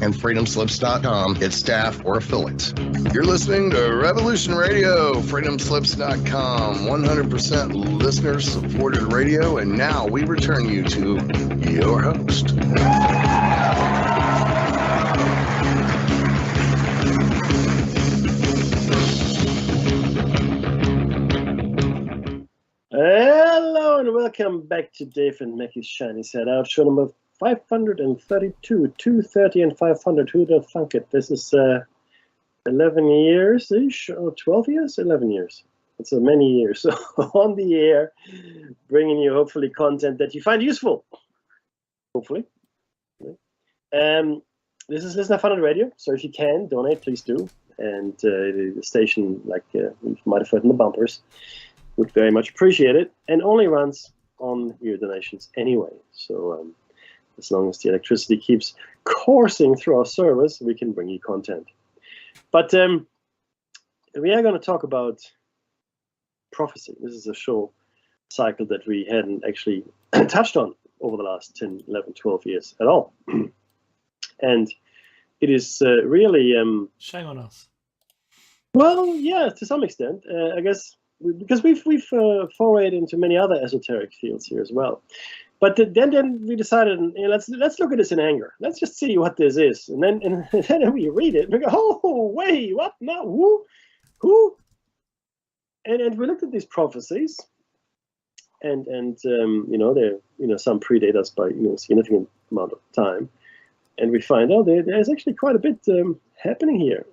and freedomslips.com, its staff, or affiliates. You're listening to Revolution Radio, freedomslips.com, 100% listener-supported radio, and now we return you to your host. Hello and welcome back to Dave and Mackie's Shiny Set Out, show number 532, 230 and 500. Who'd have thunk it? This is 11 years-ish, or 12 years? 11 years. It's many years. So on the air, bringing you hopefully content that you find useful. Hopefully. This is Listener Funded Radio, so if you can donate, please do. And the station, like you might have heard in the bumpers, would very much appreciate it, and only runs on your donations anyway. So as long as the electricity keeps coursing through our servers, we can bring you content. But we are going to talk about prophecy. This is a show cycle that we hadn't actually touched on over the last 10, 11, 12 years at all. And it is really... shame on us. Well, yeah, to some extent. I guess... because we've forayed into many other esoteric fields here as well, but then we decided, let's look at this in anger. Let's just see what this is, and then we read it and we go, oh wait, what? No, who? And we looked at these prophecies, and they're some predate us by a significant amount of time, and we find out there's actually quite a bit happening here.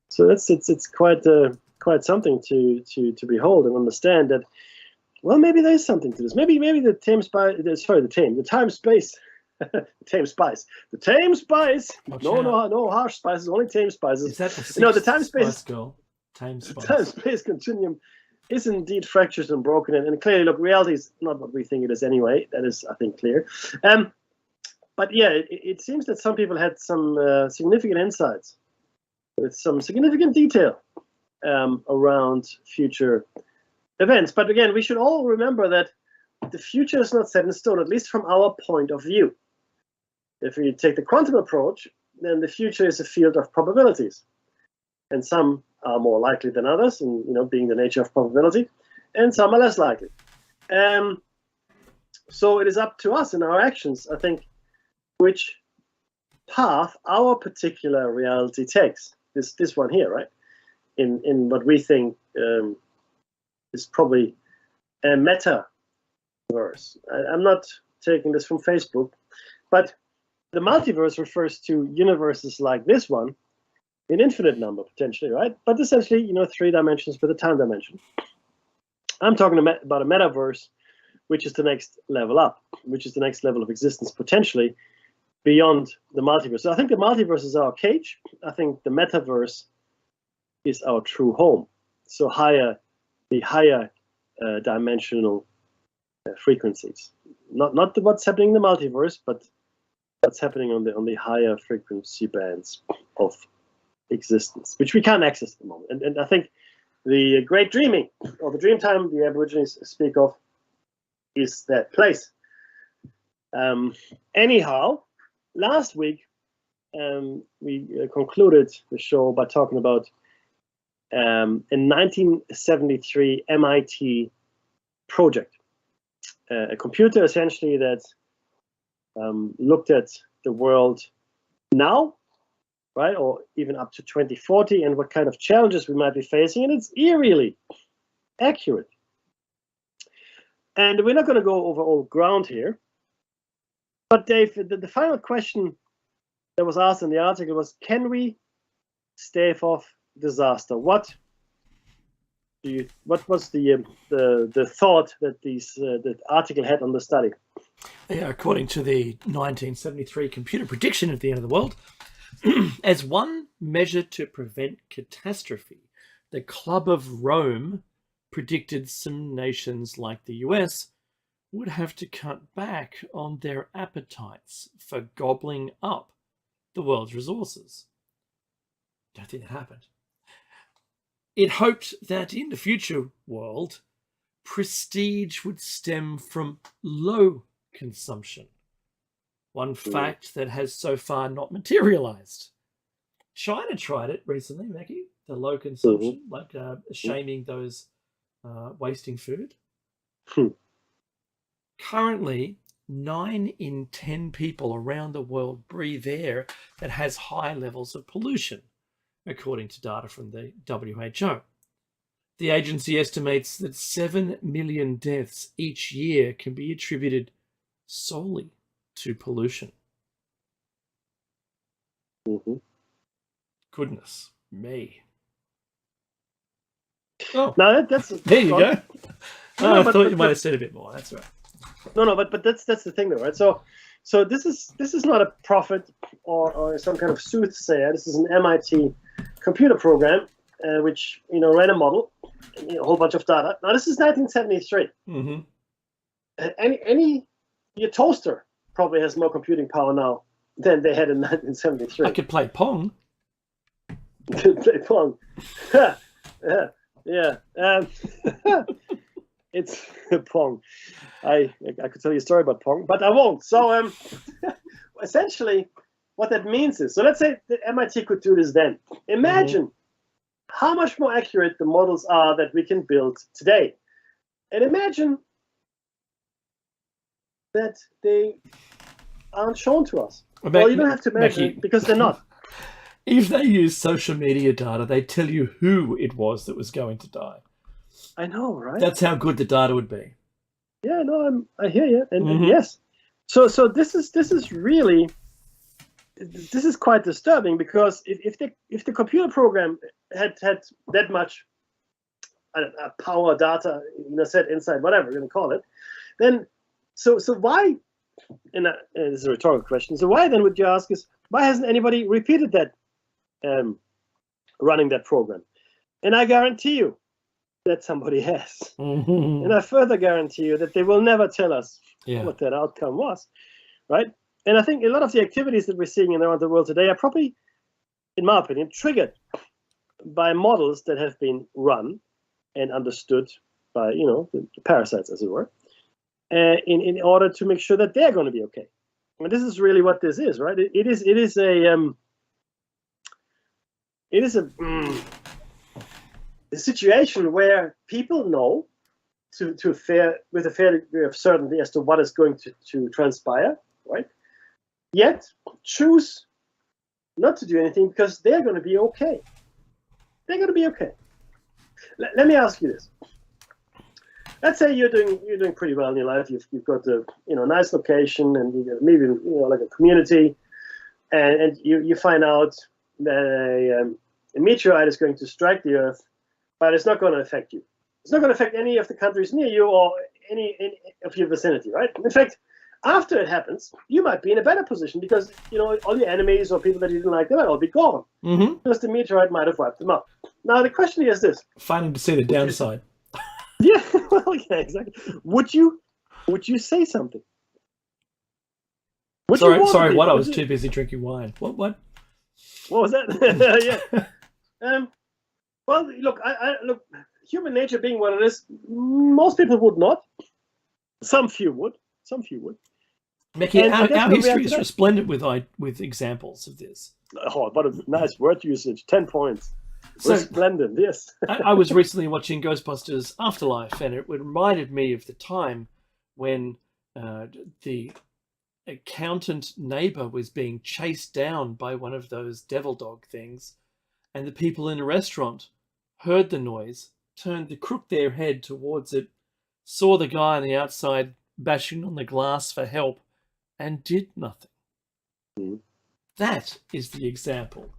So it's quite something to behold and understand that, well, maybe there's something to this. Maybe the tame spice. Sorry, the tame spice. The tame spice. The tame spice. No harsh spices. Only tame spices. Is that the the time space girl? Tame spice. The time space continuum is indeed fractured and broken, and clearly, look, reality is not what we think it is anyway. That is, I think, clear. But yeah, it seems that some people had some significant insights with some significant detail around future events. But again, we should all remember that the future is not set in stone, at least from our point of view. If we take the quantum approach, then the future is a field of probabilities. And some are more likely than others, and being the nature of probability, and some are less likely. So it is up to us in our actions, I think, which path our particular reality takes. This one here, right? In what we think is probably a metaverse. I'm not taking this from Facebook, but the multiverse refers to universes like this one, an infinite number potentially, right? But essentially, 3 dimensions with a time dimension. I'm talking about a metaverse, which is the next level up, which is the next level of existence potentially beyond the multiverse. So I think the multiverse is our cage. I think the metaverse is our true home. So the higher dimensional frequencies, not what's happening in the multiverse, but what's happening on the higher frequency bands of existence, which we can't access at the moment. And I think the great dreaming, or the dream time the Aborigines speak of, is that place. Anyhow, last week we concluded the show by talking about a 1973 MIT project, a computer essentially that looked at the world now, right, or even up to 2040, and what kind of challenges we might be facing, and it's eerily accurate. And we're not going to go over all ground here, but Dave, the final question that was asked in the article was, can we stave off disaster? What was the thought that the article had on the study? Yeah, according to the 1973 computer prediction of the end of the world, as one measure to prevent catastrophe, the Club of Rome predicted some nations like the US would have to cut back on their appetites for gobbling up the world's resources. Don't think that happened. It hoped that in the future world, prestige would stem from low consumption, One fact that has so far not materialized. China tried it recently, Mackie. The low consumption, like shaming those wasting food. Currently, 9 in 10 people around the world breathe air that has high levels of pollution, according to data from the WHO. The agency estimates that 7 million deaths each year can be attributed solely to pollution. Goodness me. Oh, now that's there you go. No, I thought you might have said a bit more. That's right. No, but that's the thing, though, right? So this is not a prophet or some kind of soothsayer. This is an MIT computer program which ran a model, a whole bunch of data. Now this is 1973. Your toaster probably has more computing power now than they had in 1973. I could play Pong. Play Pong. Yeah. It's Pong. I could tell you a story about Pong, but I won't. So essentially, what that means is, so let's say the MIT could do this then. Imagine how much more accurate the models are that we can build today, and imagine that they aren't shown to us. Well, you don't have to imagine it because they're not. If they use social media data, they tell you who it was that was going to die. I know, right? That's how good the data would be. Yeah, no, I hear you, and yes. So this is really quite disturbing, because if the computer program had that much power, data, set inside, whatever we're going to call it, then so why? And this is a rhetorical question. So why then would you ask us, why hasn't anybody repeated that running that program? And I guarantee you that somebody has. And I further guarantee you that they will never tell us what that outcome was, right? And I think a lot of the activities that we're seeing around the world today are probably, in my opinion, triggered by models that have been run and understood by, the parasites, as it were, in order to make sure that they're going to be okay. And this is really what this is, right? It is a situation where people know with a fair degree of certainty as to what is going to transpire, right? Yet choose not to do anything because they're going to be okay. They're going to be okay. Let me ask you this. Let's say you're doing pretty well in your life. You've got a nice location, and you got maybe like a community, and you find out that a meteorite is going to strike the Earth, but it's not going to affect you. It's not going to affect any of the countries near you or any of your vicinity, right? In fact, after it happens, you might be in a better position because all your enemies or people that you didn't like, they might all be gone because the meteorite might have wiped them out. Now the question is this: finding to see the downside. Yeah, well, yeah, exactly. Would you say something? Sorry. What? I was too busy drinking wine. What? What was that? Yeah. Well, look. I look. Human nature being what it is, most people would not. Some few would. Mickey, our history is resplendent with examples of this. Oh, what a nice word usage! 10 points. So, resplendent, yes. I was recently watching Ghostbusters Afterlife, and it reminded me of the time when the accountant neighbor was being chased down by one of those devil dog things, and the people in the restaurant heard the noise, turned to crook their head towards it, saw the guy on the outside bashing on the glass for help, and did nothing. That is the example,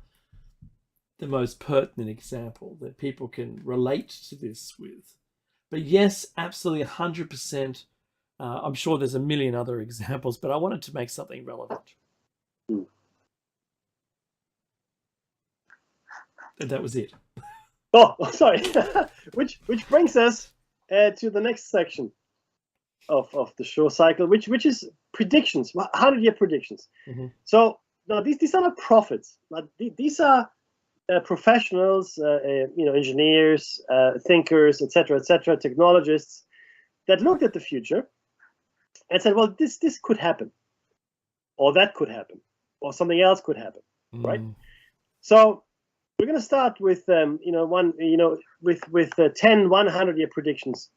the most pertinent example that people can relate to this with. But yes, absolutely 100%. I'm sure there's a million other examples, but I wanted to make something relevant. And that was it. Oh, sorry. which brings us to the next section of the show cycle, which is predictions, 100-year predictions. So now these are not prophets. These are professionals, engineers, thinkers, etc., technologists that looked at the future and said, well, this could happen. or that could happen, or something else could happen, right? Mm. So we're going to start with with 10 100-year predictions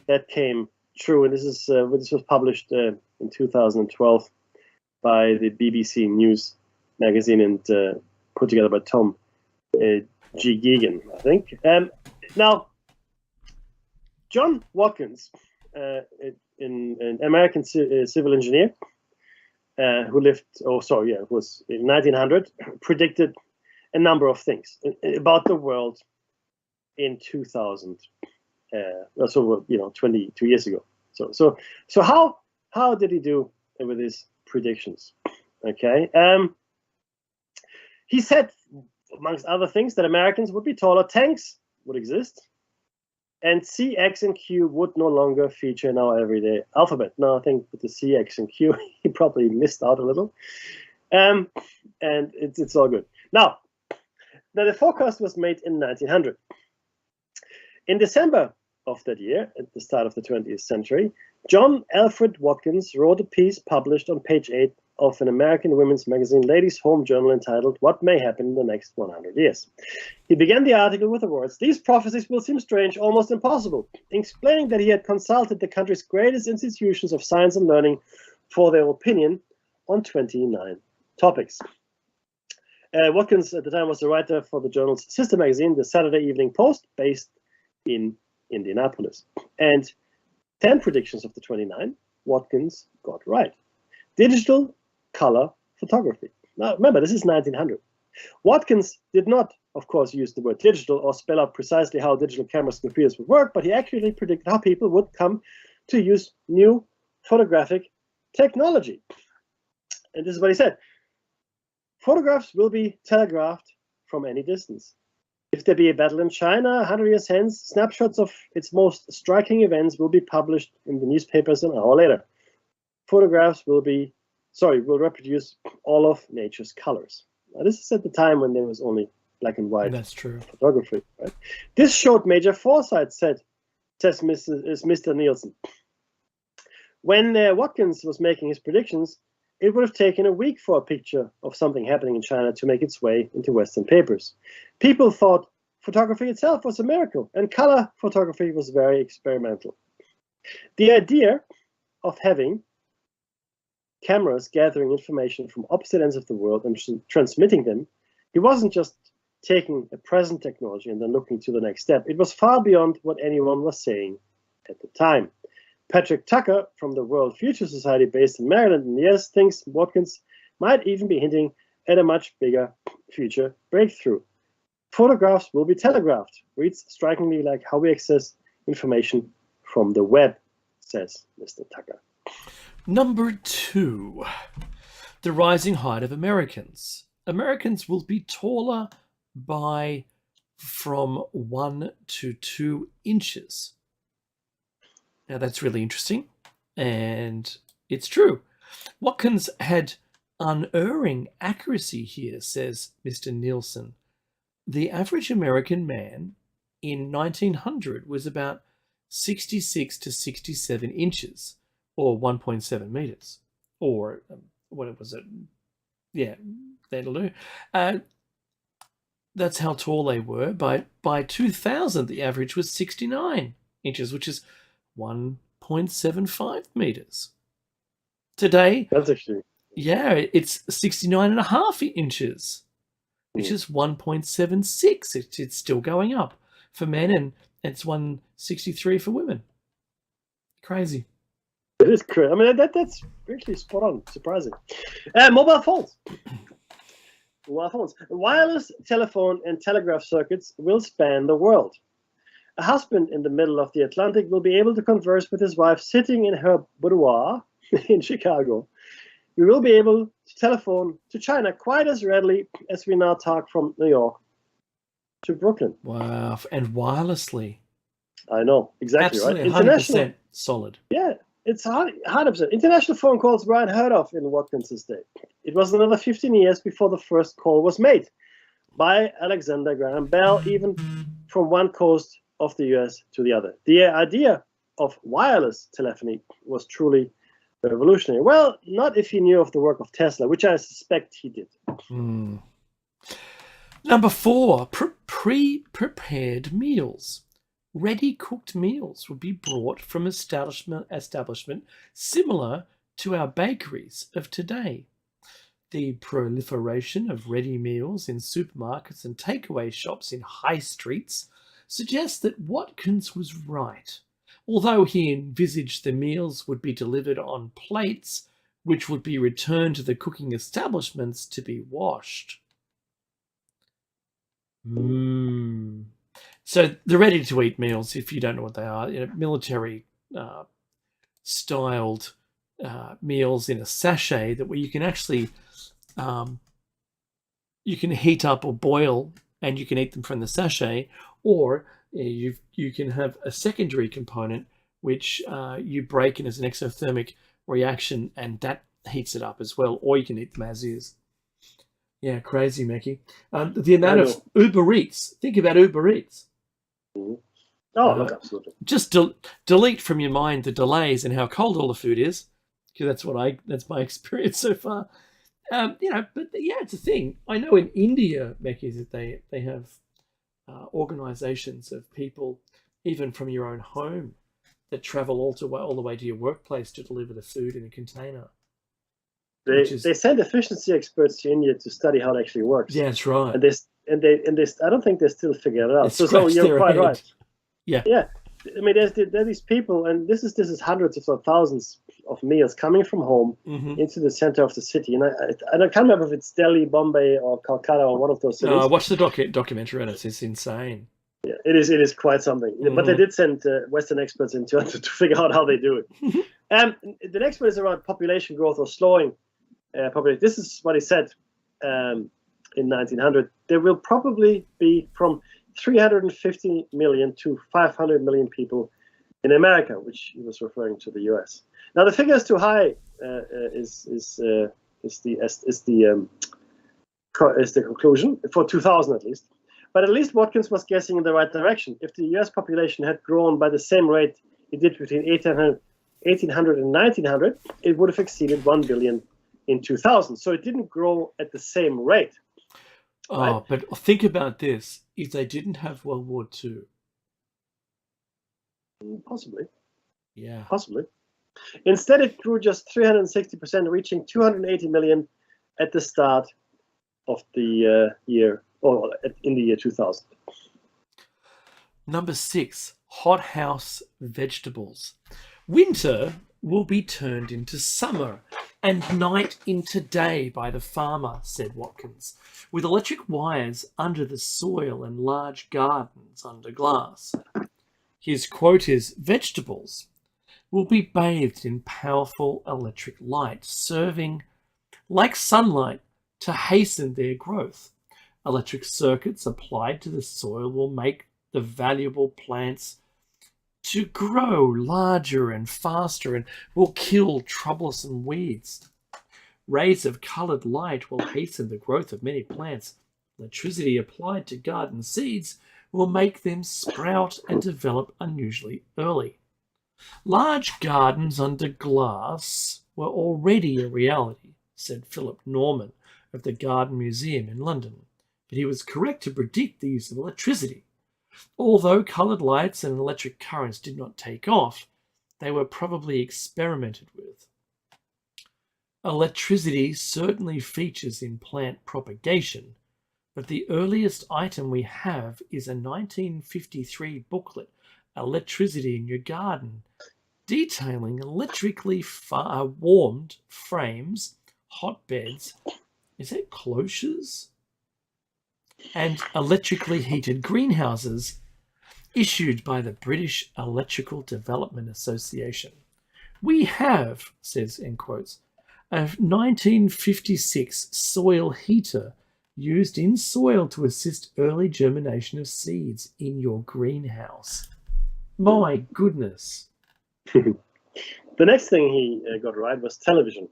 that came true, and this was published in 2012 by the BBC News magazine and put together by Tom G. Geegan, I think. Now, John Watkins, an American civil engineer who was in 1900, predicted a number of things about the world in 2000. 22 years ago. So how did he do with his predictions? Okay, he said, amongst other things, that Americans would be taller, tanks would exist, and C, X, and Q would no longer feature in our everyday alphabet. Now, I think with the C, X, and Q, he probably missed out a little, and it's all good. Now, the forecast was made in 1900. In December of that year, at the start of the 20th century, John Alfred Watkins wrote a piece published on page 8 of an American women's magazine, Ladies' Home Journal, entitled "What May Happen in the Next 100 Years." He began the article with the words, "These prophecies will seem strange, almost impossible," explaining that he had consulted the country's greatest institutions of science and learning for their opinion on 29 topics. Watkins, at the time, was the writer for the journal's sister magazine, the Saturday Evening Post, based in Indianapolis. And 10 predictions of the 29, Watkins got right. Digital color photography. Now, remember, this is 1900. Watkins did not, of course, use the word digital or spell out precisely how digital cameras and computers would work, but he actually predicted how people would come to use new photographic technology. And this is what he said. Photographs will be telegraphed from any distance. If there be a battle in China 100 years hence, snapshots of its most striking events will be published in the newspapers an hour later. Photographs will reproduce all of nature's colors. Now, this is at the time when there was only black and white photography. Right? This showed major foresight, says Mr. Nielsen. When Watkins was making his predictions, it would have taken a week for a picture of something happening in China to make its way into Western papers. People thought photography itself was a miracle, and color photography was very experimental. The idea of having cameras gathering information from opposite ends of the world and transmitting them, he wasn't just taking a present technology and then looking to the next step. It was far beyond what anyone was saying at the time. Patrick Tucker from the World Future Society, based in Maryland in the US, thinks Watkins might even be hinting at a much bigger future breakthrough. Photographs will be telegraphed. Reads strikingly like how we access information from the web, says Mr. Tucker. Number 2, the rising height of Americans. Americans will be taller by from 1 to 2 inches. Now, that's really interesting, and it's true. Watkins had unerring accuracy here, says Mr. Nielsen. The average American man in 1900 was about 66 to 67 inches, or 1.7 meters, or what was it? Yeah, that'll do. That's how tall they were. By 2000, the average was 69 inches, which is 1.75 meters. Today, that's actually, it's 69.5 inches, which is 1.76. It's still going up for men, and it's 163 for women. Crazy. It is crazy. I mean, that's actually spot on. Surprising. Mobile phones. Wireless telephone and telegraph circuits will span the world. A husband in the middle of the Atlantic will be able to converse with his wife sitting in her boudoir in Chicago. We will be able to telephone to China quite as readily as we now talk from New York to Brooklyn. Wow. And wirelessly. I know. Exactly. Absolutely, right. 100% solid. Yeah, it's 100%. International phone calls were unheard of in Watkins's day. It was another 15 years before the first call was made by Alexander Graham Bell, even from one coast of the US to the other. The idea of wireless telephony was truly revolutionary. Well, not if he knew of the work of Tesla, which I suspect he did. Number 4, pre-prepared meals. Ready-cooked meals would be brought from establishment similar to our bakeries of today. The proliferation of ready meals in supermarkets and takeaway shops in high streets suggests that Watkins was right, although he envisaged the meals would be delivered on plates which would be returned to the cooking establishments to be washed. So the ready-to-eat meals, if you don't know what they are, military styled meals in a sachet where you can actually you can heat up or boil and you can eat them from the sachet, or you can have a secondary component which you break in as an exothermic reaction and that heats it up as well, or you can eat them as is. Yeah, crazy, Mackie. The amount of Uber Eats. Think about Uber Eats. Oh, look, absolutely. Just delete from your mind the delays and how cold all the food is, because that's my experience so far. But yeah, it's a thing. I know in India, Mackie, that they have organizations of people, even from your own home, that travel all the way to your workplace to deliver the food in a container. They send efficiency experts to India to study how it actually works. Yeah, that's right. And they I don't think they still figure it out. So you're quite right. Yeah. Yeah. I mean, there's these people, and this is hundreds if not thousands of meals coming from home into the center of the city. And I can't remember if it's Delhi, Bombay, or Calcutta, or one of those cities. No, I watched the documentary on it. It's insane. Yeah, it is quite something. But they did send Western experts into it to figure out how they do it. The next one is around population growth or slowing population. This is what he said in 1900. There will probably be from 350 million to 500 million people in America, which he was referring to the U.S. Now the figure is too high. Is the conclusion for 2000 at least. But at least Watkins was guessing in the right direction. If the U.S. population had grown by the same rate it did between 1800 and 1900, it would have exceeded 1 billion in 2000. So it didn't grow at the same rate. Right? Oh, but think about this. If they didn't have World War II. Possibly. Yeah. Possibly. Instead, it grew just 360%, reaching 280 million at the start of the year, or in the year 2000. Number 6, hothouse vegetables. Winter will be turned into summer and night into day by the farmer, said Watkins, with electric wires under the soil and large gardens under glass. His quote is, vegetables will be bathed in powerful electric light, serving like sunlight to hasten their growth. Electric circuits applied to the soil will make the valuable plants to grow larger and faster and will kill troublesome weeds. Rays of coloured light will hasten the growth of many plants. Electricity applied to garden seeds will make them sprout and develop unusually early. Large gardens under glass were already a reality, said Philip Norman of the Garden Museum in London, but he was correct to predict the use of electricity. Although coloured lights and electric currents did not take off, they were probably experimented with. Electricity certainly features in plant propagation, but the earliest item we have is a 1953 booklet, Electricity in Your Garden, detailing electrically warmed frames, hotbeds, is it cloches? And electrically heated greenhouses issued by the British Electrical Development Association. We have, says in quotes, a 1956 soil heater used in soil to assist early germination of seeds in your greenhouse. My goodness. The next thing he got right was television.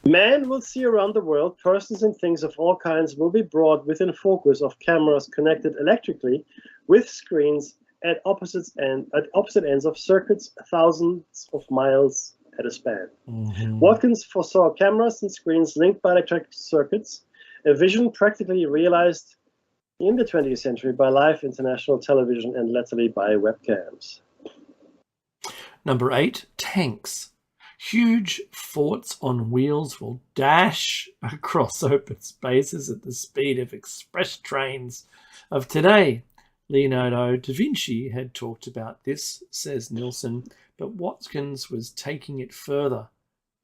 Man will see around the world, persons and things of all kinds will be brought within focus of cameras connected electrically with screens at opposite ends of circuits thousands of miles at a span. Mhm. Watkins foresaw cameras and screens linked by electric circuits, a vision practically realized in the 20th century by live international television and latterly by webcams. Number 8, tanks. Huge forts on wheels will dash across open spaces at the speed of express trains of today. Leonardo da Vinci had talked about this, says Nilsson, but Watkins was taking it further.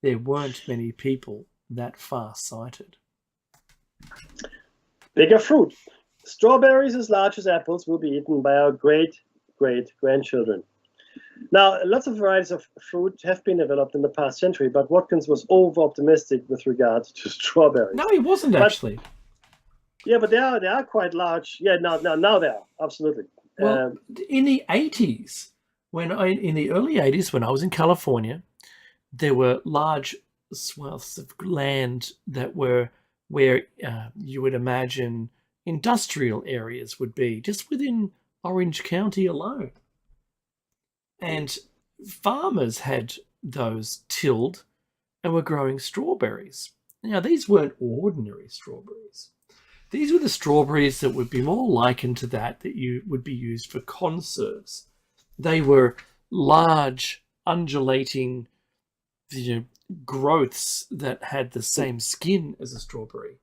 There weren't many people that far-sighted. Bigger fruit. Strawberries as large as apples will be eaten by our great-great-grandchildren. Now, lots of varieties of fruit have been developed in the past century, but Watkins was over-optimistic with regard to strawberries. No, he wasn't actually. Yeah, but they are quite large. Yeah, now they are, absolutely. Well, in the 80s, in the early 80s, when I was in California, there were large swaths of land that were where you would imagine industrial areas would be, just within Orange County alone. And farmers had those tilled and were growing strawberries. Now, these weren't ordinary strawberries. These were the strawberries that would be more likened to that you would be used for conserves. They were large, undulating growths that had the same skin as a strawberry,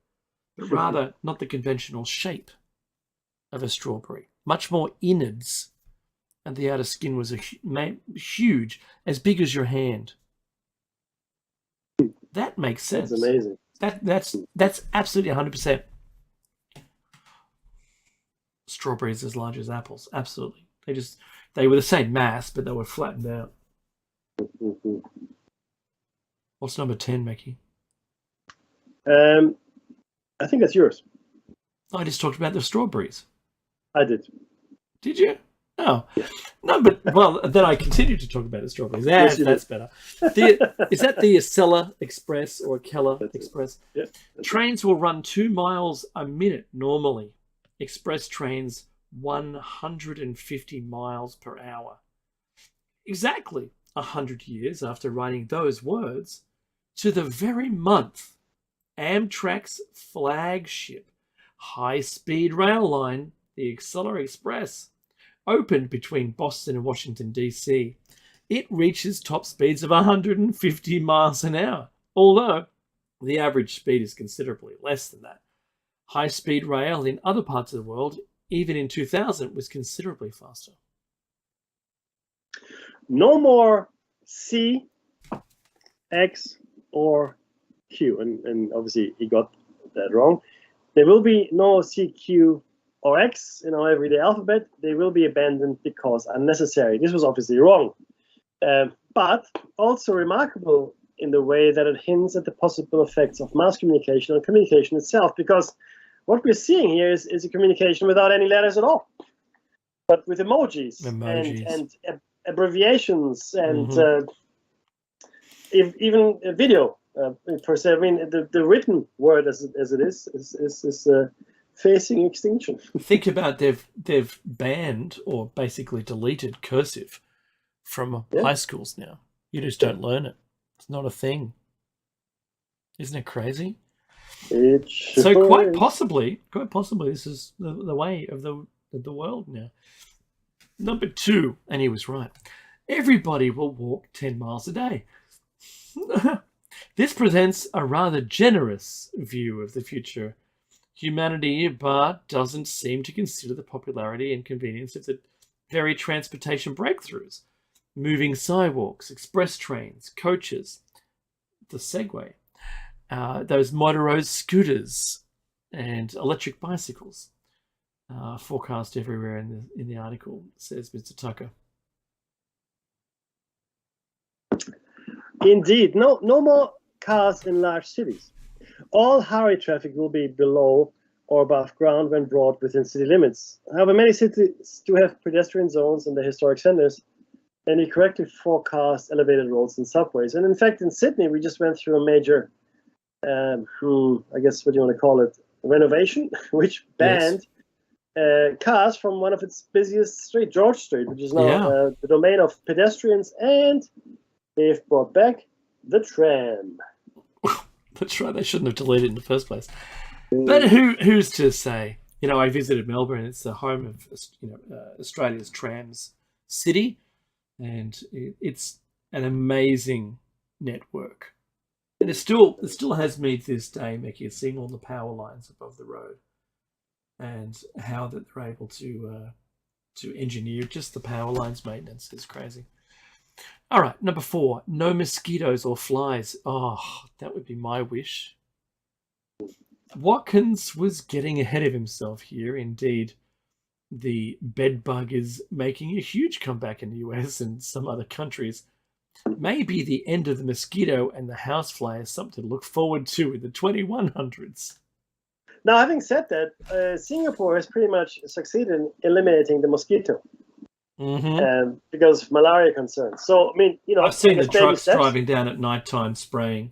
but rather not the conventional shape of a strawberry. Much more innards, and the outer skin was huge, as big as your hand. That makes sense. That's amazing. That's absolutely 100%. Strawberries as large as apples, absolutely. They were the same mass, but they were flattened out. Mm-hmm. What's number 10, Mickey? I think that's yours. I just talked about the strawberries. I did. Did you? Oh. Yeah. No, but, well, then I continued to talk about the strawberries. That's better. Is that the Acela Express or Keller Express? Yeah. Trains will run 2 miles a minute normally. Express trains 150 miles per hour. Exactly 100 years after writing those words, to the very month, Amtrak's flagship high-speed rail line, the Acela Express, opened between Boston and Washington, D.C. It reaches top speeds of 150 miles an hour, although the average speed is considerably less than that. High-speed rail in other parts of the world, even in 2000, was considerably faster. No more C, X, or Q. And obviously he got that wrong. There will be no C, Q, or X in our everyday alphabet. They will be abandoned because unnecessary. This was obviously wrong. But also remarkable in the way that it hints at the possible effects of mass communication on communication itself, because what we're seeing here is a communication without any letters at all, but with emojis. And abbreviations and even a video per se. I mean, the written word as it is facing extinction. Think about they've banned or basically deleted cursive from high schools now. You just don't learn it. It's not a thing. Isn't it crazy? So quite possibly, this is the way of the world now. Number 2, and he was right. Everybody will walk 10 miles a day. This presents a rather generous view of the future humanity, but doesn't seem to consider the popularity and convenience of the very transportation breakthroughs. Moving sidewalks, express trains, coaches, the Segway, those motorized scooters and electric bicycles. Forecast everywhere in the article, says Mr. Tucker. Indeed, no more cars in large cities. All highway traffic will be below or above ground when brought within city limits. However, many cities do have pedestrian zones in the historic centers, and we correctly forecast elevated roads and subways. And in fact, in Sydney, we just went through a major, I guess what you want to call it, renovation, which banned cars from one of its busiest streets, George Street, which is now the domain of pedestrians and they've brought back the tram. That's right. They shouldn't have deleted it in the first place. But who's to say? You know, I visited Melbourne. It's the home of Australia's trams city, and it's an amazing network. And it still has me to this day, Mickey, seeing all the power lines above the road, and how that they're able to engineer just the power lines maintenance is crazy. All right, number 4, no mosquitoes or flies. Oh, that would be my wish. Watkins was getting ahead of himself here. Indeed, the bed bug is making a huge comeback in the US and some other countries. Maybe the end of the mosquito and the housefly is something to look forward to in the 2100s. Now, having said that, Singapore has pretty much succeeded in eliminating the mosquito because of malaria concerns. So, I mean, I've seen the trucks driving down at nighttime spraying.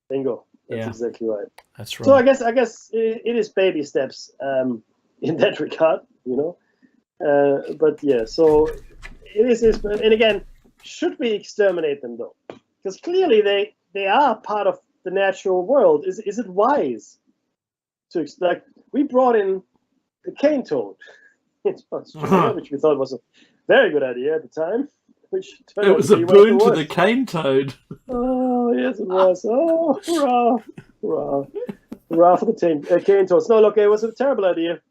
Bingo. That's exactly right. That's right. So I guess it is baby steps in that regard, but yeah, so it is. And again, should we exterminate them though? Because clearly they are part of the natural world. Is it wise to we brought in the cane toad into Australia, which we thought was a very good idea at the time. Which it was a boon to the cane toad. Oh, yes, it was. Oh, hurrah. Hurrah. Hurrah for the cane toads. No, look, it was a terrible idea.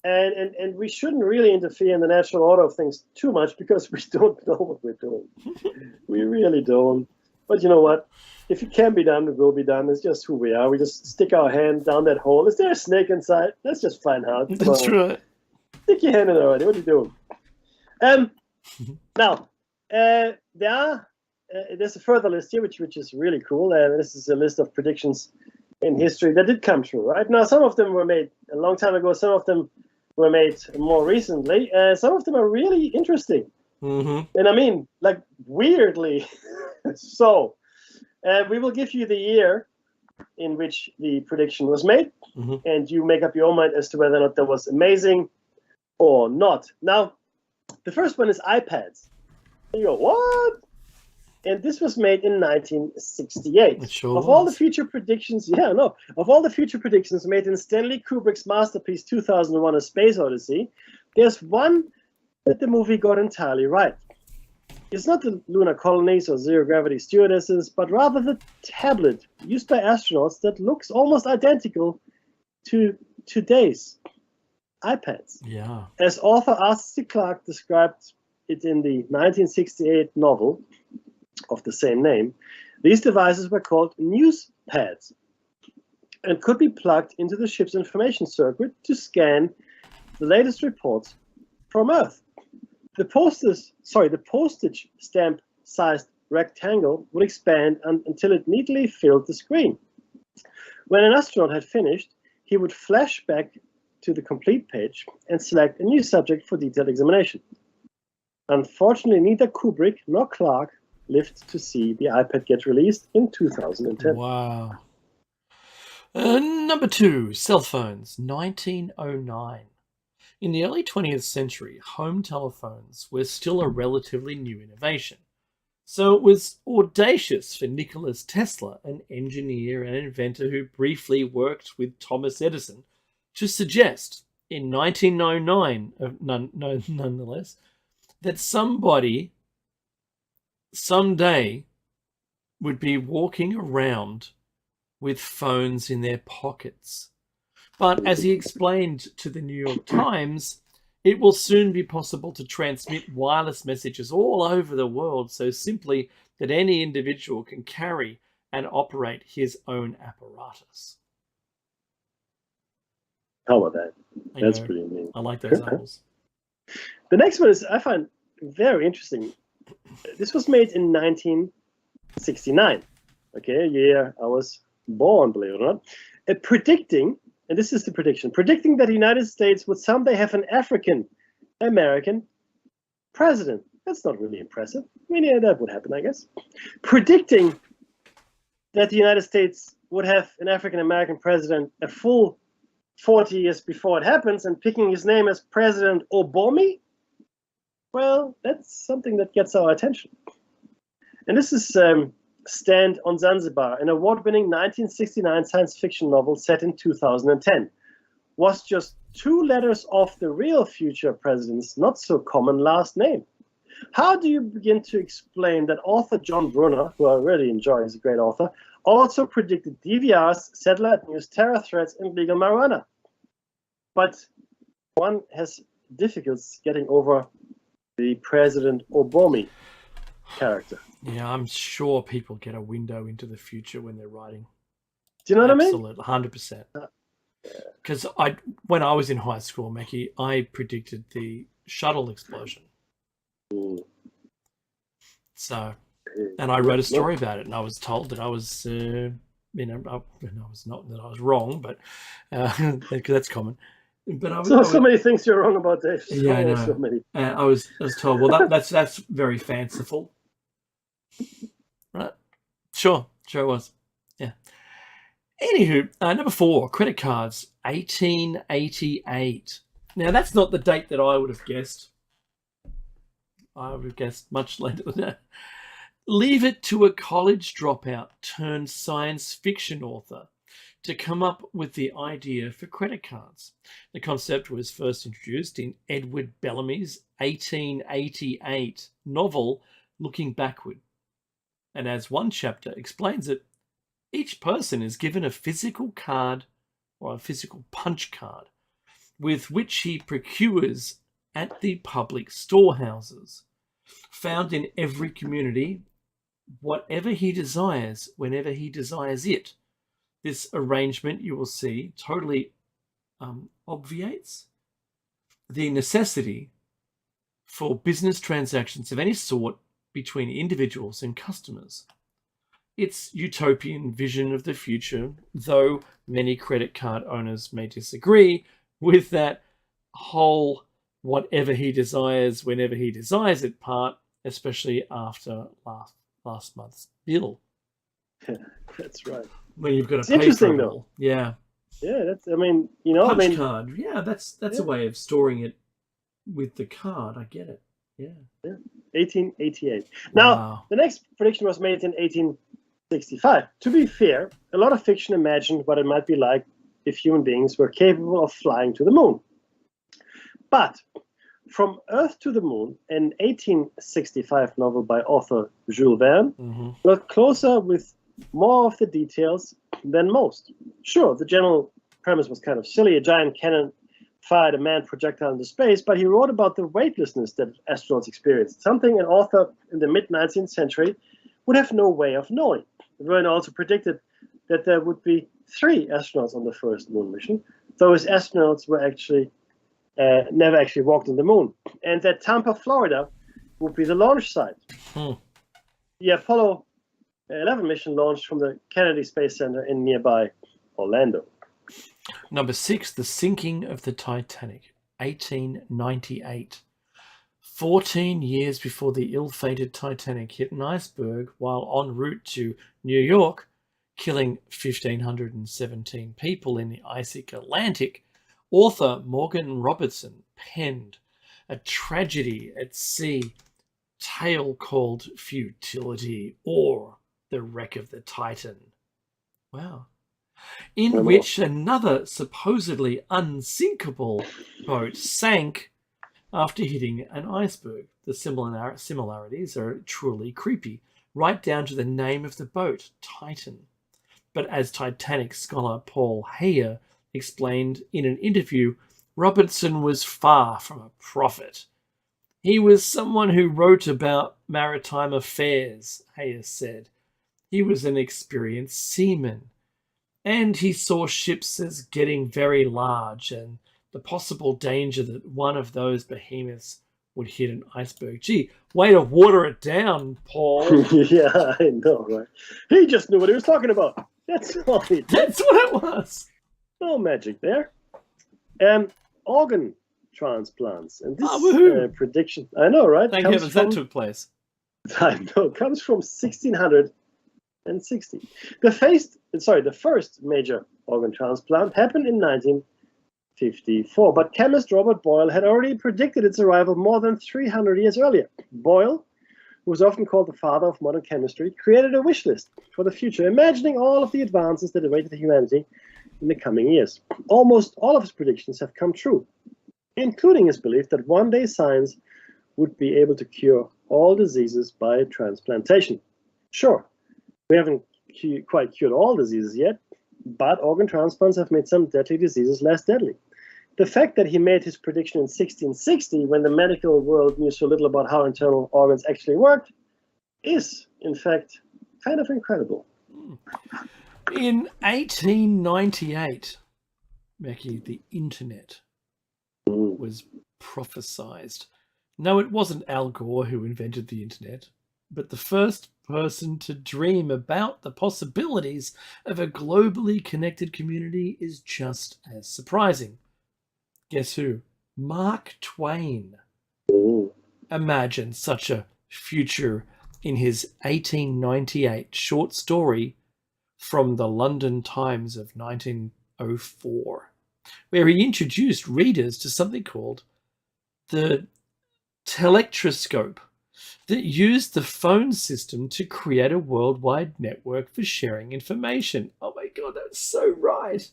And we shouldn't really interfere in the natural order of things too much because we don't know what we're doing. We really don't. But you know what? If it can be done, it will be done. It's just who we are. We just stick our hand down that hole. Is there a snake inside? Let's just find out. That's right. Stick your hand in already. What are you doing? Now, there's a further list here, which is really cool. This is a list of predictions in history that did come true. Right now, some of them were made a long time ago. Some of them were made more recently. Some of them are really interesting, and I mean, like weirdly so. We will give you the year in which the prediction was made, and you make up your own mind as to whether or not that was amazing or not. Now, the first one is iPads. You go, what? And this was made in 1968. It sure all the future predictions, of all the future predictions made in Stanley Kubrick's masterpiece 2001: A Space Odyssey, there's one that the movie got entirely right. It's not the lunar colonies or zero-gravity stewardesses, but rather the tablet used by astronauts that looks almost identical to today's iPads. Yeah. As author Arthur C. Clarke described it in the 1968 novel of the same name, these devices were called news pads and could be plugged into the ship's information circuit to scan the latest reports from Earth. The postage stamp-sized rectangle would expand until it neatly filled the screen. When an astronaut had finished, he would flash back to the complete page and select a new subject for detailed examination. Unfortunately, neither Kubrick nor Clarke lived to see the iPad get released in 2010. Wow. Number 2, cell phones, 1909. In the early 20th century, home telephones were still a relatively new innovation. So it was audacious for Nikola Tesla, an engineer and inventor who briefly worked with Thomas Edison, to suggest in 1909, nonetheless, that somebody someday would be walking around with phones in their pockets. But as he explained to the New York Times, it will soon be possible to transmit wireless messages all over the world so simply that any individual can carry and operate his own apparatus. How about that? That's pretty amazing. I like those apples. The next one is, I find very interesting. This was made in 1969. Okay, a year I was born, believe it or not. Predicting, and this is the prediction, predicting that the United States would someday have an African-American president. That's not really impressive. I mean, yeah, that would happen, I guess. Predicting that the United States would have an African-American president a full 40 years before it happens and picking his name as President Obama, well, that's something that gets our attention. And this is Stand on Zanzibar, an award-winning 1969 science fiction novel set in 2010. Was just 2 letters off the real future president's not-so-common last name. How do you begin to explain that author John Brunner, who I really enjoy, is a great author, also predicted DVRs, satellite news, terror threats, and legal marijuana? But one has difficulties getting over the President Obama character. Yeah, I'm sure people get a window into the future when they're writing. Do you know what Absolutely, 100%. Because when I was in high school, Mackie, I predicted the shuttle explosion. So, and I wrote a story about it, and I was told that I was, I was not that I was wrong, but because that's common. But I was, so many things you're wrong about, Dave. Yeah, I know. So many. I was told, well, that's very fanciful, right? Sure it was. Yeah. Anywho, number 4, credit cards, 1888. Now, that's not the date that I would have guessed. I would have guessed much later than that. Leave it to a college dropout turned science fiction author to come up with the idea for credit cards. The concept was first introduced in Edward Bellamy's 1888 novel, Looking Backward. And as one chapter explains it, each person is given a physical card or a physical punch card with which he procures at the public storehouses, found in every community, whatever he desires, whenever he desires it. This arrangement, you will see, totally obviates the necessity for business transactions of any sort between individuals and customers. Its utopian vision of the future, though many credit card owners may disagree with that whole whatever he desires, whenever he desires it part, especially after last month's bill. That's right. When you've got to It's pay interesting, for it though. all. Yeah. Yeah, that's. I mean, you know, Punch card. Yeah, that's Yeah. a way of storing it with the card. I get it. Yeah. 1888. Now, Wow. the next prediction was made in 1865. To be fair, a lot of fiction imagined what it might be like if human beings were capable of flying to the moon. But From Earth to the Moon, an 1865 novel by author Jules Verne, got closer with more of the details than most. Sure, the general premise was kind of silly. A giant cannon fired a manned projectile into space, but he wrote about the weightlessness that astronauts experienced, something an author in the mid-19th century would have no way of knowing. Verne also predicted that there would be 3 astronauts on the first moon mission, though his astronauts were actually never actually walked on the moon, and that Tampa, Florida would be the launch site. The Apollo 11 mission launched from the Kennedy Space Center in nearby Orlando. Number 6, the sinking of the Titanic, 1898. 14 years before the ill-fated Titanic hit an iceberg while en route to New York, killing 1,517 people in the icy Atlantic, author Morgan Robertson penned a tragedy at sea tale called Futility, or The Wreck of the Titan. Wow. In which another supposedly unsinkable boat sank after hitting an iceberg. The similarities are truly creepy, right down to the name of the boat, Titan. But as Titanic scholar Paul Heyer explained in an interview, Robertson was far from a prophet. He was someone who wrote about maritime affairs, Heyer said. He was an experienced seaman, and he saw ships as getting very large and the possible danger that one of those behemoths would hit an iceberg. Gee, way to water it down, Paul. Yeah, I know, right? He just knew what he was talking about. That's all he did. That's what it was. No magic there. Organ transplants. And this prediction, I know, right? Thank heavens that took place. I know, comes from 1660. The first major organ transplant happened in 1954, but chemist Robert Boyle had already predicted its arrival more than 300 years earlier. Boyle who is often called the father of modern chemistry, created a wish list for the future, imagining all of the advances that awaited humanity in the coming years. Almost all of his predictions have come true, including his belief that one day science would be able to cure all diseases by transplantation. Sure, we haven't quite cured all diseases yet, but organ transplants have made some deadly diseases less deadly. The fact that he made his prediction in 1660, when the medical world knew so little about how internal organs actually worked, is, in fact, kind of incredible. In 1898, Mackie, the internet was prophesized. No, it wasn't Al Gore who invented the internet, but the first person to dream about the possibilities of a globally connected community is just as surprising. Guess who? Mark Twain. Ooh. Imagined such a future in his 1898 short story from the London Times of 1904, where he introduced readers to something called the telectroscope that used the phone system to create a worldwide network for sharing information. Oh my God, that's so right.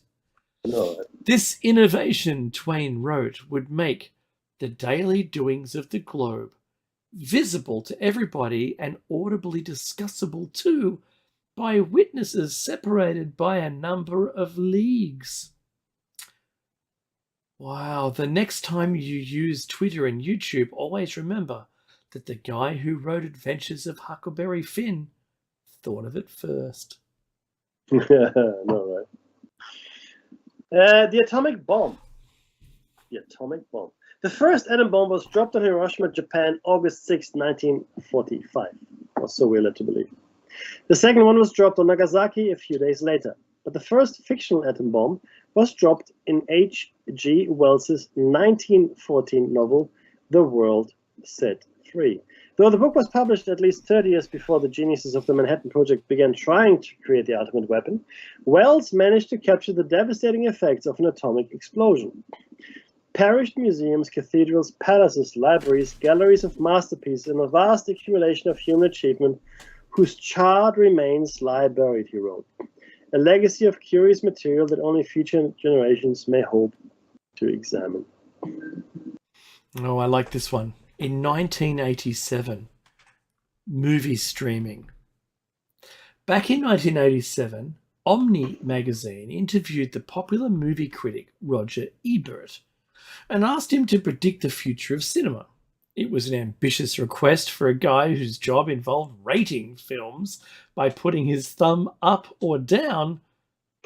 No. This innovation, Twain wrote, would make the daily doings of the globe visible to everybody and audibly discussable too by witnesses separated by a number of leagues. Wow, the next time you use Twitter and YouTube, always remember that the guy who wrote Adventures of Huckleberry Finn thought of it first. No, right. The atomic bomb. The atomic bomb. The first atom bomb was dropped on Hiroshima, Japan, August 6, 1945. Or so we're led to believe. The second one was dropped on Nagasaki a few days later. But the first fictional atom bomb was dropped in H.G. Wells's 1914 novel, The World Set Free. Though the book was published at least 30 years before the geniuses of the Manhattan Project began trying to create the ultimate weapon, Wells managed to capture the devastating effects of an atomic explosion. Perished museums, cathedrals, palaces, libraries, galleries of masterpieces, and a vast accumulation of human achievement whose charred remains lie buried, he wrote. A legacy of curious material that only future generations may hope to examine. Oh, I like this one. In 1987, movie streaming. Back in 1987, Omni magazine interviewed the popular movie critic Roger Ebert and asked him to predict the future of cinema. It was an ambitious request for a guy whose job involved rating films by putting his thumb up or down,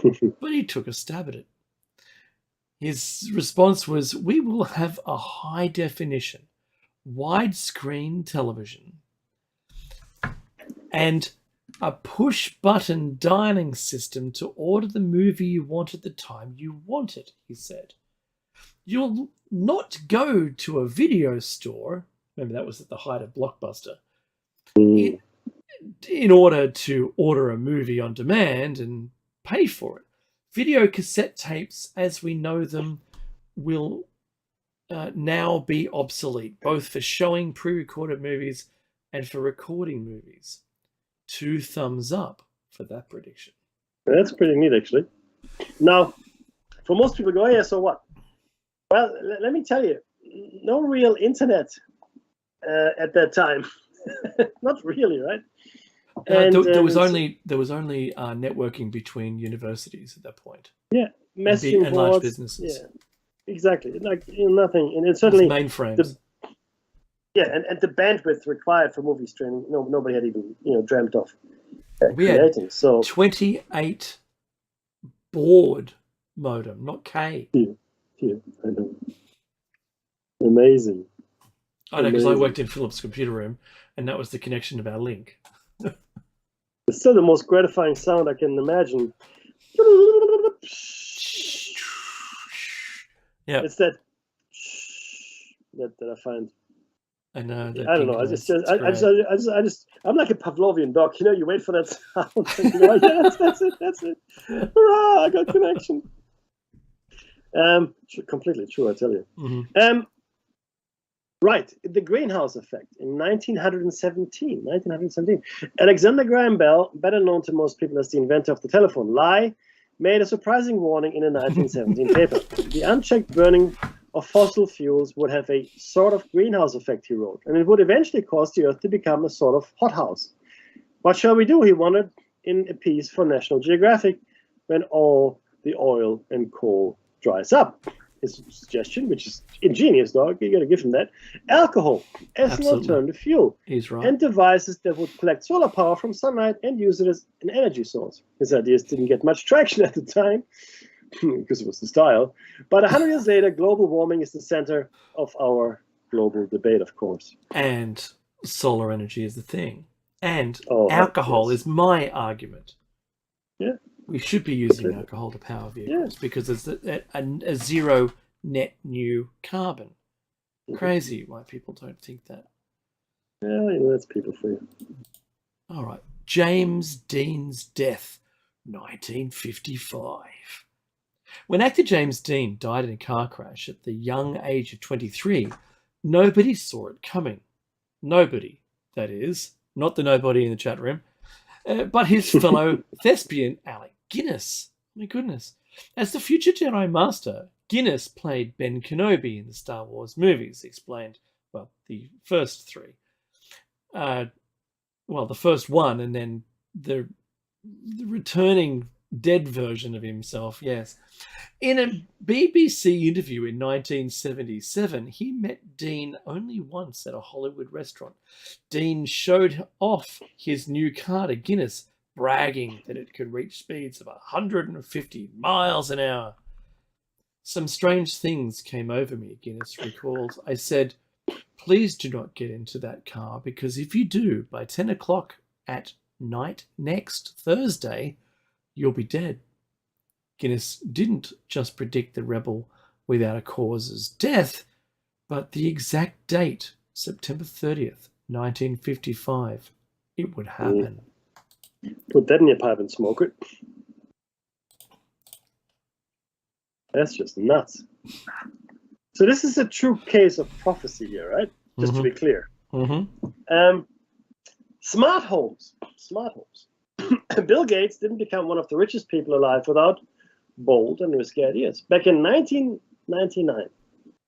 but he took a stab at it. His response was, "We will have a high-definition, widescreen television and a push-button dialing system to order the movie you want at the time you want it," he said. "You'll not go to a video store," remember that was at the height of Blockbuster, in order to order a movie on demand and pay for it. Video cassette tapes, as we know them, will now be obsolete, both for showing pre-recorded movies and for recording movies. 2 thumbs up for that prediction. That's pretty neat, actually. Now, for most people go, yeah, so what? Well, let me tell you, no real internet at that time. Not really, right? There was only networking between universities at that point. Yeah, messaging and boards, large businesses. Yeah, exactly. Like nothing, and it's certainly mainframes. And the bandwidth required for movie streaming, nobody had even dreamt of we creating. Had so 28 baud modem, not K. Yeah, I know. Amazing. I know, because I worked in Philip's computer room, and that was the connection of our link. It's still the most gratifying sound I can imagine. Yeah, it's that I find. I know. I don't know. I'm like a Pavlovian dog. You wait for that sound. And yes, that's it. Hurrah! I got connection. Completely true, I tell you. Mm-hmm. Right, the greenhouse effect in 1917. Alexander Graham Bell, better known to most people as the inventor of the telephone lie, made a surprising warning in a 1917 paper. The unchecked burning of fossil fuels would have a sort of greenhouse effect, he wrote, and it would eventually cause the Earth to become a sort of hothouse. What shall we do? He wondered in a piece for National Geographic when all the oil and coal dries up. His suggestion, which is ingenious, dog, you gotta give him that. Alcohol as an alternative fuel. He's right. And devices that would collect solar power from sunlight and use it as an energy source. His ideas didn't get much traction at the time because it was the style. But 100 years later, global warming is the center of our global debate, of course. And solar energy is the thing. And alcohol is my argument. Yeah. We should be using alcohol to power vehicles because it's a zero net new carbon. Crazy why people don't think that. Yeah, that's people for you. All right. James Dean's death, 1955. When actor James Dean died in a car crash at the young age of 23, nobody saw it coming. Nobody, that is. Not the nobody in the chat room, but his fellow thespian, Alec Guinness. My goodness. As the future Jedi Master, Guinness played Ben Kenobi in the Star Wars movies, explained, well, the first three. The first one, and then the returning dead version of himself, yes. In a BBC interview in 1977, he met Dean only once at a Hollywood restaurant. Dean showed off his new car to Guinness, bragging that it could reach speeds of 150 miles an hour. Some strange things came over me, Guinness recalls. I said, please do not get into that car, because if you do, by 10 o'clock at night next Thursday, you'll be dead. Guinness didn't just predict the rebel without a cause's death, but the exact date, September 30th, 1955, it would happen. Put that in your pipe and smoke it. That's just nuts. So this is a true case of prophecy here, right? Just to be clear. Smart homes. Bill Gates didn't become one of the richest people alive without bold and risky ideas. Back in 1999,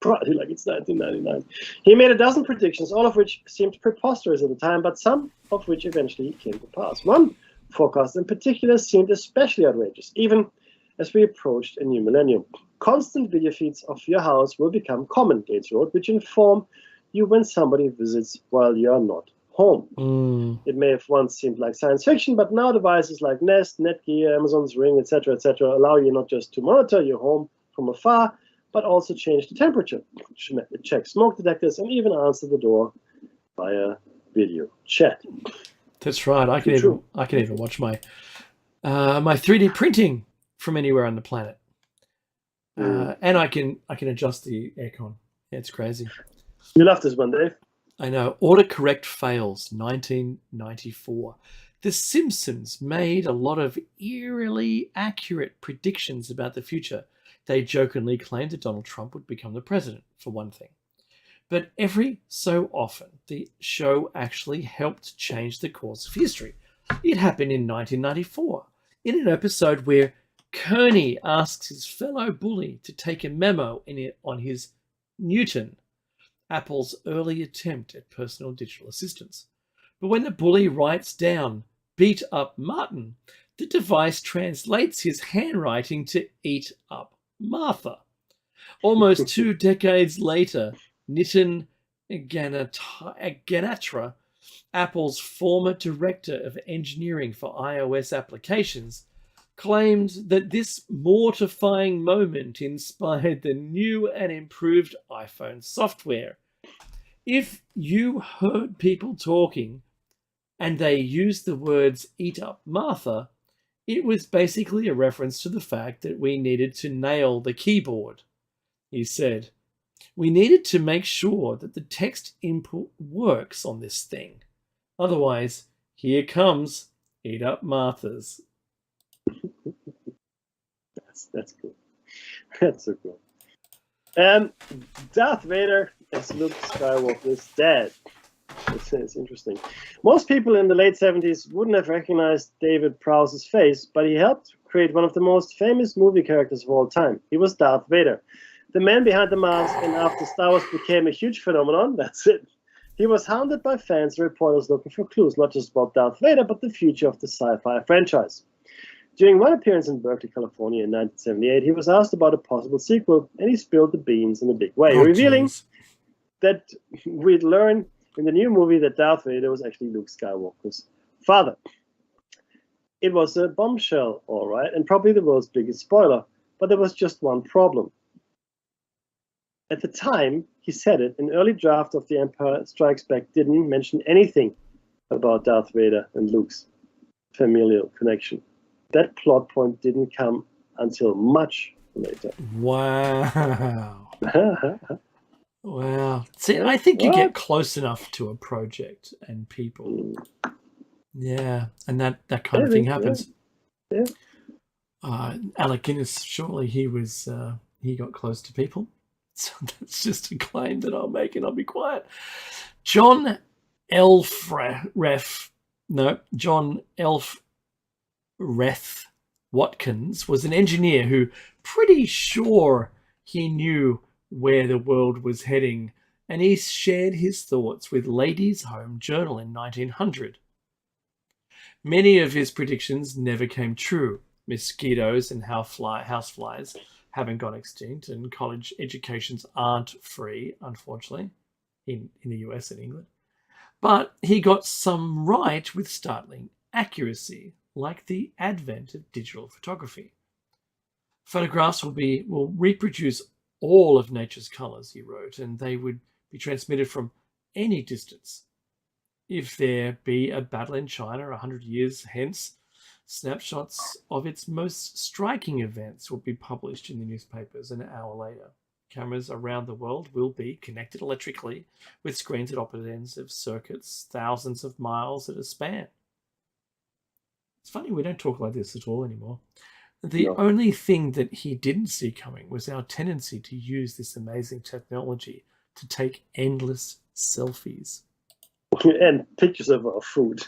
probably like it's 1999, he made a dozen predictions, all of which seemed preposterous at the time, but some of which eventually came to pass. One forecast in particular seemed especially outrageous, even as we approached a new millennium. Constant video feeds of your house will become common, Gates wrote, which inform you when somebody visits while you are not home. It may have once seemed like science fiction, but now devices like Nest, Netgear, Amazon's Ring, etc., allow you not just to monitor your home from afar, but also change the temperature, check smoke detectors, and even answer the door via video chat. That's right. I can even watch my my 3D printing from anywhere on the planet, and I can adjust the aircon. Yeah, it's crazy. You love this one, Dave. I know. Autocorrect fails, 1994. The Simpsons made a lot of eerily accurate predictions about the future. They jokingly claimed that Donald Trump would become the president, for one thing. But every so often, the show actually helped change the course of history. It happened in 1994, in an episode where Kearney asks his fellow bully to take a memo on his Newton, Apple's early attempt at personal digital assistance. But when the bully writes down "beat up Martin," the device translates his handwriting to "eat up Martha." Almost 2 decades later, Nitin Ganatra, Apple's former director of engineering for iOS applications, claimed that this mortifying moment inspired the new and improved iPhone software. If you heard people talking and they used the words "eat up Martha," it was basically a reference to the fact that we needed to nail the keyboard. He said, "We needed to make sure that the text input works on this thing. Otherwise, here comes eat up Martha's." That's cool. That's so cool. Darth Vader as Luke Skywalker is dead. It's interesting. Most people in the late 70s wouldn't have recognized David Prowse's face, but he helped create one of the most famous movie characters of all time. He was Darth Vader, the man behind the mask, and after Star Wars became a huge phenomenon, that's it. He was hounded by fans and reporters looking for clues, not just about Darth Vader, but the future of the sci-fi franchise. During one appearance in Berkeley, California in 1978, he was asked about a possible sequel, and he spilled the beans in a big way, revealing that we'd learn in the new movie that Darth Vader was actually Luke Skywalker's father. It was a bombshell, all right, and probably the world's biggest spoiler, but there was just one problem. At the time he said it, an early draft of The Empire Strikes Back didn't mention anything about Darth Vader and Luke's familial connection. That plot point didn't come until much later. Wow. Wow. See, I think you get close enough to a project and people. Yeah, and that kind of thing happens. Yeah. Alec Guinness, surely he got close to people. So that's just a claim that I'll make and I'll be quiet. John Elfreth Watkins was an engineer who pretty sure he knew where the world was heading, and he shared his thoughts with Ladies' Home Journal in 1900. Many of his predictions never came true. Mosquitoes and houseflies haven't gone extinct, and college educations aren't free, unfortunately, in the US and England. But he got some right with startling accuracy, like the advent of digital photography. Photographs will reproduce all of nature's colours, he wrote, and they would be transmitted from any distance. If there be a battle in China 100 years hence, snapshots of its most striking events will be published in the newspapers an hour later. Cameras around the world will be connected electrically with screens at opposite ends of circuits thousands of miles at a span. It's funny we don't talk like this at all anymore. The only thing that he didn't see coming was our tendency to use this amazing technology to take endless selfies. And pictures of our food.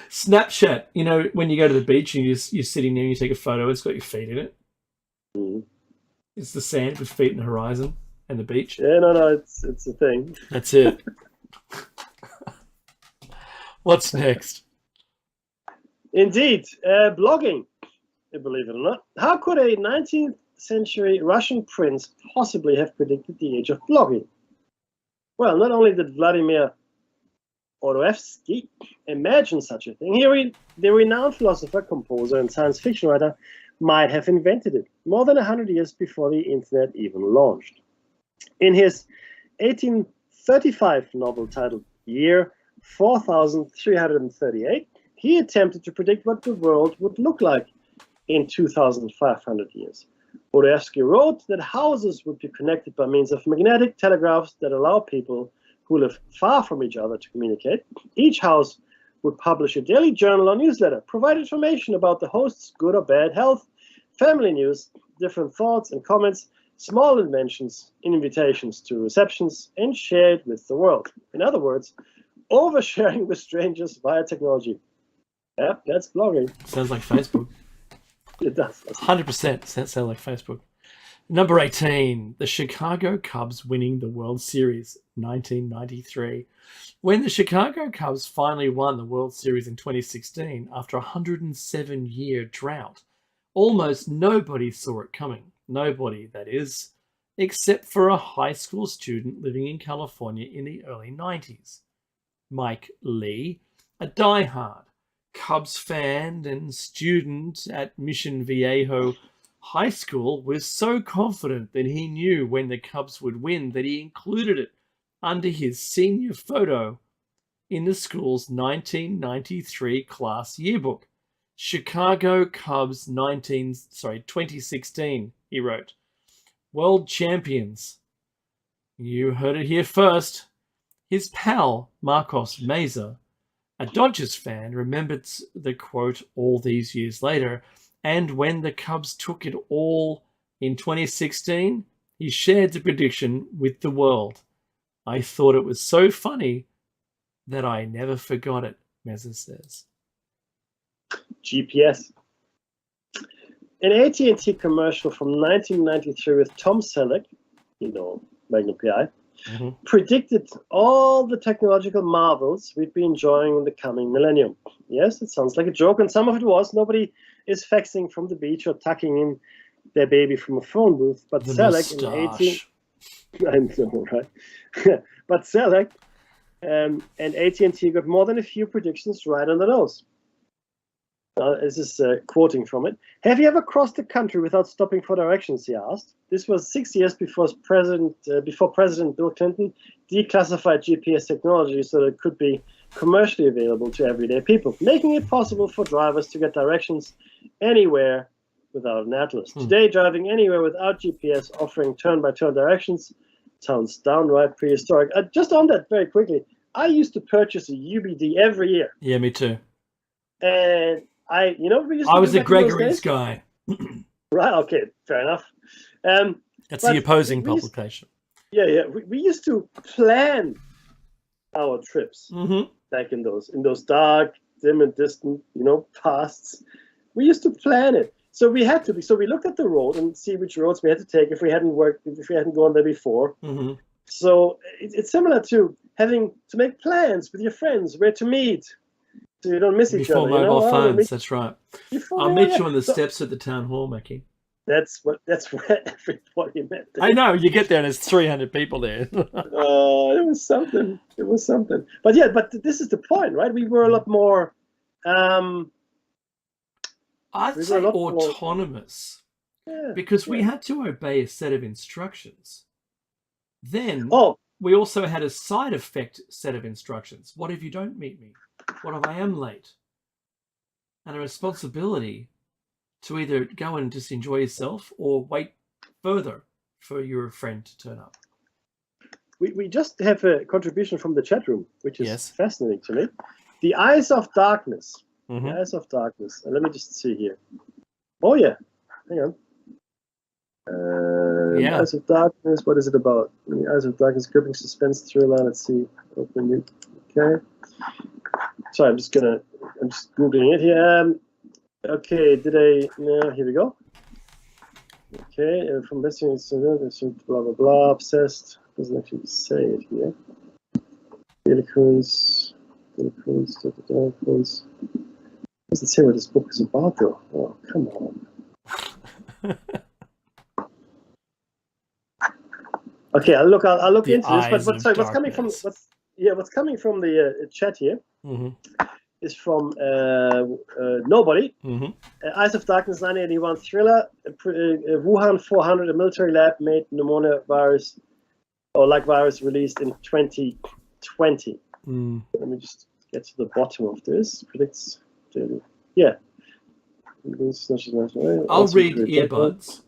Snapchat, when you go to the beach and you're sitting there and you take a photo, it's got your feet in it. Mm. It's the sand with feet in the horizon and the beach. Yeah, no, it's a thing. That's it. What's next? Indeed, blogging, believe it or not. How could a 19th century Russian prince possibly have predicted the age of blogging? Well, not only did Vladimir Orlovsky imagine such a thing, the renowned philosopher, composer, and science fiction writer might have invented it more than 100 years before the internet even launched. In his 1835 novel titled Year 4338, he attempted to predict what the world would look like in 2,500 years. Orlovsky wrote that houses would be connected by means of magnetic telegraphs that allow people who live far from each other to communicate. Each house would publish a daily journal or newsletter, provide information about the host's good or bad health, family news, different thoughts and comments, small inventions, invitations to receptions, and share it with the world. In other words, oversharing with strangers via technology. Yeah, that's blogging. Sounds like Facebook. It does. 100% sounds like Facebook. Number 18, the Chicago Cubs winning the World Series, 1993. When the Chicago Cubs finally won the World Series in 2016, after a 107-year drought, almost nobody saw it coming. Nobody, that is, except for a high school student living in California in the early 90s. Mike Lee, a diehard Cubs fan and student at Mission Viejo High School, was so confident that he knew when the Cubs would win that he included it under his senior photo in the school's 1993 class yearbook. Chicago Cubs 2016, he wrote. World champions. You heard it here first. His pal, Marcos Meza, a Dodgers fan, remembered the quote all these years later, and when the Cubs took it all in 2016, He shared the prediction with the world. I thought it was so funny that I never forgot it, Meza says. GPS. An AT&T commercial from 1993 with Tom Selleck, Magnum PI, predicted all the technological marvels we'd be enjoying in the coming millennium. Yes, it sounds like a joke, and some of it was. Nobody is faxing from the beach or tucking in their baby from a phone booth, but The Selleck moustache. I know, right? But Selleck and AT&T got more than a few predictions right on the nose. This is quoting from it. Have you ever crossed the country without stopping for directions, he asked. This was 6 years before President Bill Clinton declassified GPS technology so that it could be commercially available to everyday people, making it possible for drivers to get directions anywhere without an atlas. Today, driving anywhere without GPS offering turn-by-turn directions sounds downright prehistoric. Just on that very quickly, I used to purchase a UBD every year. Yeah, me too. And I was a Gregory's guy. Right, okay, fair enough. That's the opposing publication. We used to plan our trips back in those dark, dim and distant, pasts. We used to plan it. So we had to. So we looked at the road and see which roads we had to take if we hadn't gone there before. So it's similar to having to make plans with your friends where to meet, so you don't miss each other. Before mobile phones, that's right. I'll meet you on the steps at the town hall, Mickey. That's where everybody met. I know, you get there and there's 300 people there. Oh, it was something. But this is the point, right? We were a lot more. I'd say autonomous, because we had to obey a set of instructions. Then we also had a side effect set of instructions. What if you don't meet me? What if I am late? And a responsibility to either go and just enjoy yourself or wait further for your friend to turn up. We just have a contribution from the chat room, which is fascinating to me. The Eyes of Darkness. The Eyes of Darkness. Let me just see here. Oh, yeah. Hang on. Eyes of Darkness. What is it about? The Eyes of Darkness, gripping suspense thriller. Let's see. Open it. Okay. Sorry, I'm just Googling it here. Okay, here we go. Okay, from listening to blah, blah, blah, obsessed. Doesn't actually say it here. Delicoons. Doesn't say what this book is about, though. Oh, come on. Okay, I'll look into this. But sorry, what's coming from the chat here is from Nobody. Eyes of Darkness 1981 thriller. Wuhan 400, a military lab made pneumonia virus or like virus released in 2020. Let me just get to the bottom of this. Predicts. Yeah. I'll read earbuds.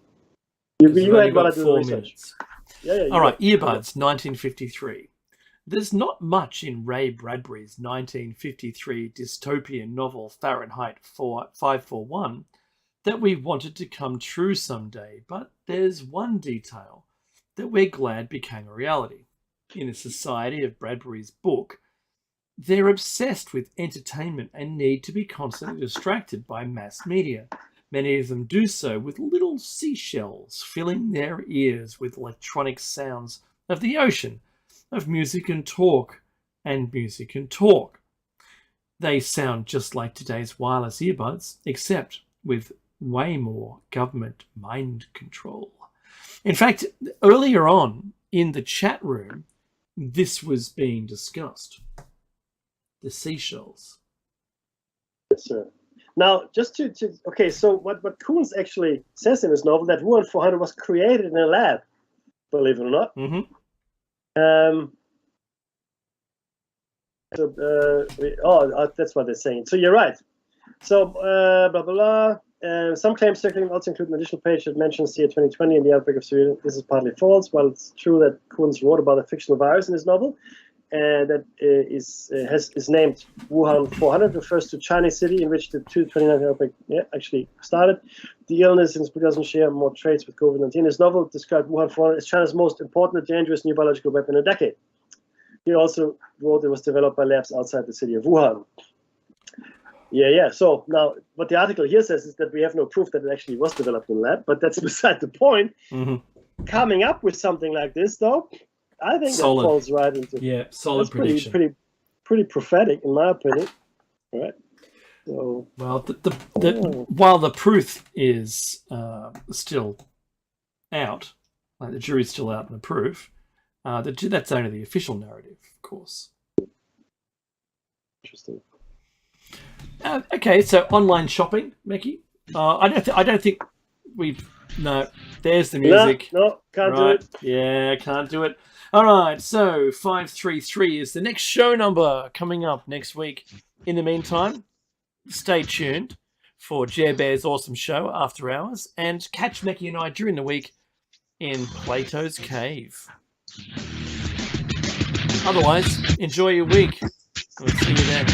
You read what I do 4 research. minutes. Yeah. All right, earbuds, 1953. There's not much in Ray Bradbury's 1953 dystopian novel Fahrenheit 541 that we wanted to come true someday, but there's one detail that we're glad became a reality. In a society of Bradbury's book, they're obsessed with entertainment and need to be constantly distracted by mass media. Many of them do so with little seashells filling their ears with electronic sounds of the ocean, of music and talk, and music and talk. They sound just like today's wireless earbuds, except with way more government mind control. In fact, earlier on in the chat room, this was being discussed. The seashells. Yes, sir. Now, just to okay, so what Koons actually says in his novel, that Wuhan 400 was created in a lab, believe it or not. That's what they're saying. So you're right. So blah blah blah. Some claims circulating also include an additional page that mentions the year 2020 and the outbreak of Sweden. This is partly false. While it's true that Koons wrote about a fictional virus in his novel, that is named Wuhan 400, refers to Chinese city in which the 229 outbreak actually started. The illness, since it doesn't share more traits with COVID-19, is novel. Described Wuhan 400 as China's most important and dangerous new biological weapon in a decade. He also wrote it was developed by labs outside the city of Wuhan. Yeah. So now, what the article here says is that we have no proof that it actually was developed in a lab, but that's beside the point. Mm-hmm. Coming up with something like this, though, I think solid. That falls right into solid prediction. Pretty prophetic, in my opinion. All right. So, well, while the proof is still out, like the jury's still out in the proof, that's only the official narrative, of course. Interesting. Okay, so online shopping, Mickey. I don't think we've. No, there's the music. No, can't do it. Yeah, can't do it. All right, so 533 is the next show number coming up next week. In the meantime, stay tuned for Jer Bear's awesome show After Hours, and catch Mickey and I during the week in Plato's Cave. Otherwise, enjoy your week. We'll see you then.